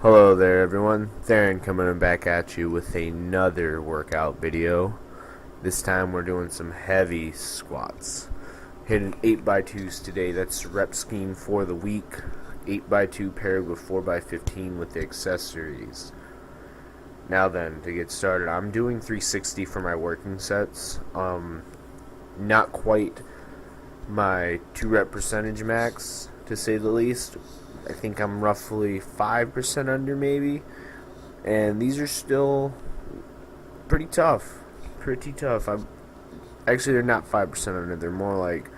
Hello there everyone, Theron coming back at you with another workout video. This time we're doing some heavy squats. Hitting 8x2s today, that's rep scheme for the week. 8x2 paired with 4x15 with the accessories. Now then, to get started, I'm doing 360 for my working sets. Not quite my 2 rep percentage max, to say the least. I think I'm roughly 5% under maybe, and these are still pretty tough. Actually, they're not 5% under, they're more like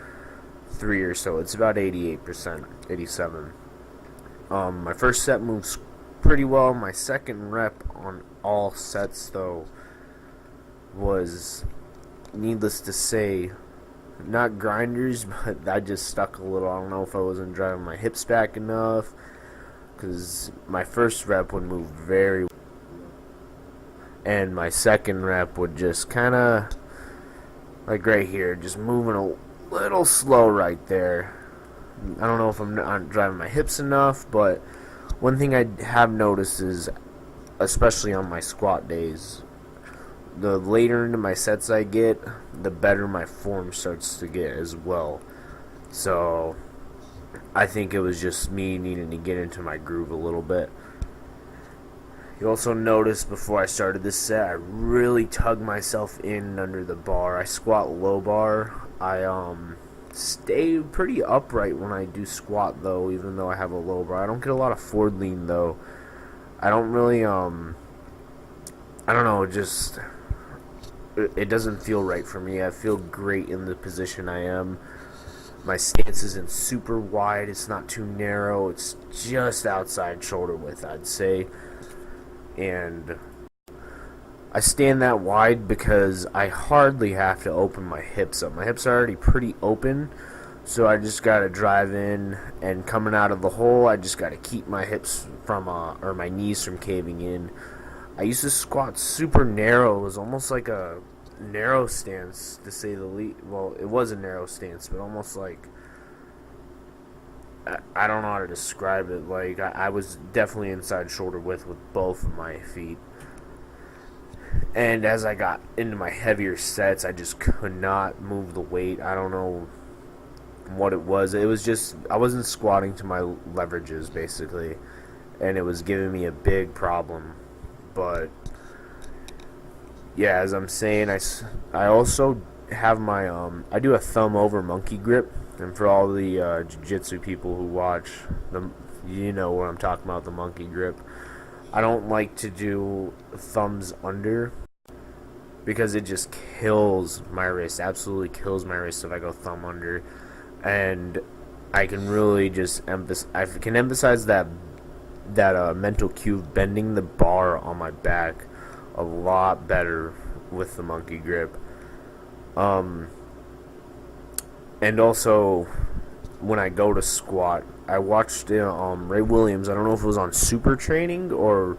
3 or so. It's about 88%, 87. My first set moves pretty well. My second rep on all sets, though, was, needless to say, not grinders, but I just stuck a little. I don't know if I wasn't driving my hips back enough, because my first rep would move very well, and my second rep would just kind of, like right here, just moving a little slow right there. I don't know if I'm not driving my hips enough, but one thing I have noticed is, especially on my squat days, the later into my sets I get, the better my form starts to get as well. So I think it was just me needing to get into my groove a little bit. You also noticed before I started this set, I really tugged myself in under the bar. I squat low bar. I stay pretty upright when I do squat though, even though I have a low bar. I don't get a lot of forward lean though. I don't really I don't know, just it doesn't feel right for me. I feel great in the position I am. My stance isn't super wide. It's not too narrow. It's just outside shoulder width, I'd say. And I stand that wide because I hardly have to open my hips up. My hips are already pretty open, so I just got to drive in, and coming out of the hole, I just got to keep my hips from, or my knees from caving in. I used to squat super narrow. It was almost like a narrow stance, to say the least. Well, it was a narrow stance, but almost like, I don't know how to describe it. Like, I was definitely inside shoulder width with both of my feet. And as I got into my heavier sets, I just could not move the weight. I don't know what it was. It was just, I wasn't squatting to my leverages, basically. And it was giving me a big problem. But yeah, as I'm saying, I also have my I do a thumb over monkey grip, and for all the jiu-jitsu people who watch, you know what I'm talking about, the monkey grip. I don't like to do thumbs under because it just kills my wrist, absolutely kills my wrist if I go thumb under, and I can really just emphasize that mental cue of bending the bar on my back a lot better with the monkey grip. And also, when I go to squat, I watched Ray Williams. I don't know if it was on Super Training or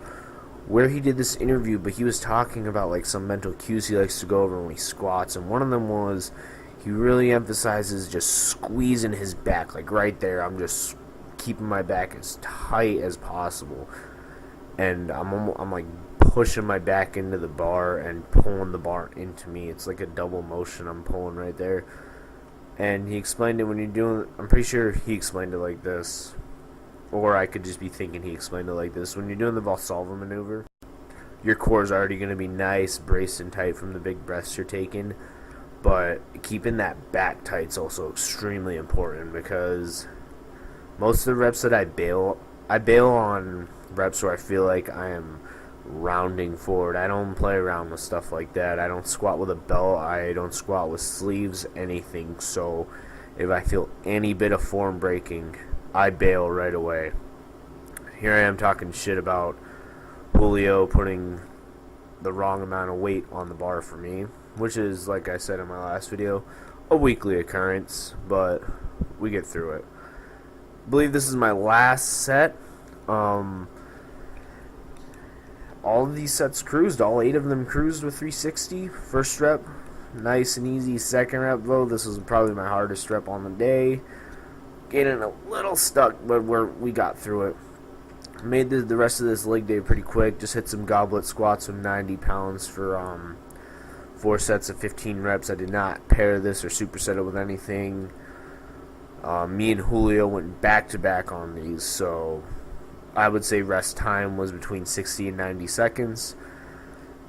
where he did this interview, but he was talking about like some mental cues he likes to go over when he squats, and one of them was he really emphasizes just squeezing his back, like right there. I'm just keeping my back as tight as possible, and I'm like pushing my back into the bar and pulling the bar into me. It's like a double motion I'm pulling right there. And he explained it when you're doing, I'm pretty sure he explained it like this, or I could just be thinking he explained it like this. When you're doing the Valsalva maneuver, your core is already going to be nice, braced and tight from the big breaths you're taking, but keeping that back tight is also extremely important, because most of the reps that I bail on reps where I feel like I am rounding forward. I don't play around with stuff like that. I don't squat with a belt. I don't squat with sleeves, anything. So if I feel any bit of form breaking, I bail right away. Here I am talking shit about Julio putting the wrong amount of weight on the bar for me, which is, like I said in my last video, a weekly occurrence, but we get through it. I believe this is my last set. All of these sets cruised. All 8 of them cruised with 360. First rep, nice and easy. Second rep, though, this was probably my hardest rep on the day. Getting a little stuck, but we got through it. Made the rest of this leg day pretty quick. Just hit some goblet squats with 90 pounds for 4 sets of 15 reps. I did not pair this or superset it with anything. Me and Julio went back to back on these, so I would say rest time was between 60 and 90 seconds.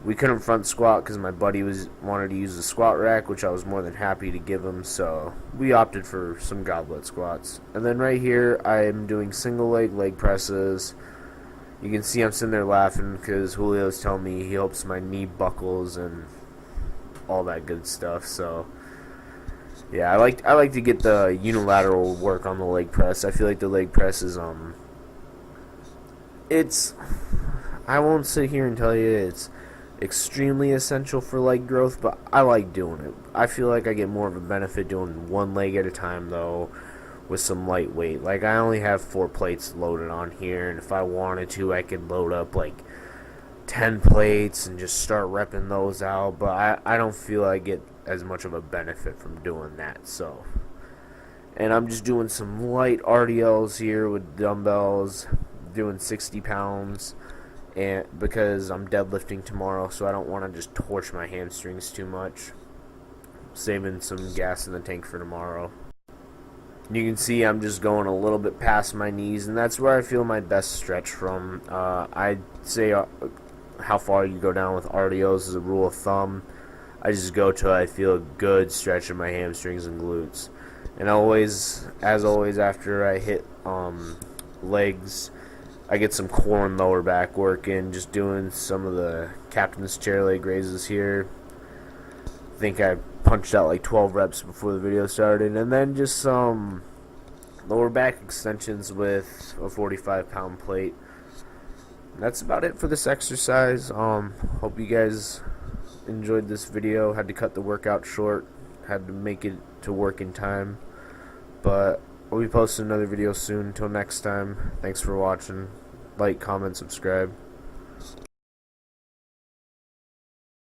We couldn't front squat because my buddy wanted to use the squat rack, which I was more than happy to give him, so we opted for some goblet squats. And then right here, I am doing single leg presses. You can see I'm sitting there laughing because Julio's telling me he hopes my knee buckles and all that good stuff. So yeah, I like to get the unilateral work on the leg press. I feel like the leg press is I won't sit here and tell you it's extremely essential for leg growth, but I like doing it. I feel like I get more of a benefit doing one leg at a time though, with some light weight. Like, I only have 4 plates loaded on here, and if I wanted to, I could load up like 10 plates and just start repping those out, but I don't feel I get as much of a benefit from doing that. So, and I'm just doing some light RDLs here with dumbbells, doing 60 pounds, and because I'm deadlifting tomorrow, so I don't want to just torch my hamstrings too much. Saving some gas in the tank for tomorrow. You can see I'm just going a little bit past my knees, and that's where I feel my best stretch from. I'd say how far you go down with RDOs is a rule of thumb. I just go till I feel a good stretch of my hamstrings and glutes. And always, as always, after I hit legs, I get some core and lower back work in, just doing some of the captain's chair leg raises here. I think I punched out like 12 reps before the video started, and then just some lower back extensions with a 45-pound plate. That's about it for this exercise. Hope you guys enjoyed this video. Had to cut the workout short, had to make it to work in time, but we'll be posting another video soon. Until next time, thanks for watching. Like, comment, subscribe.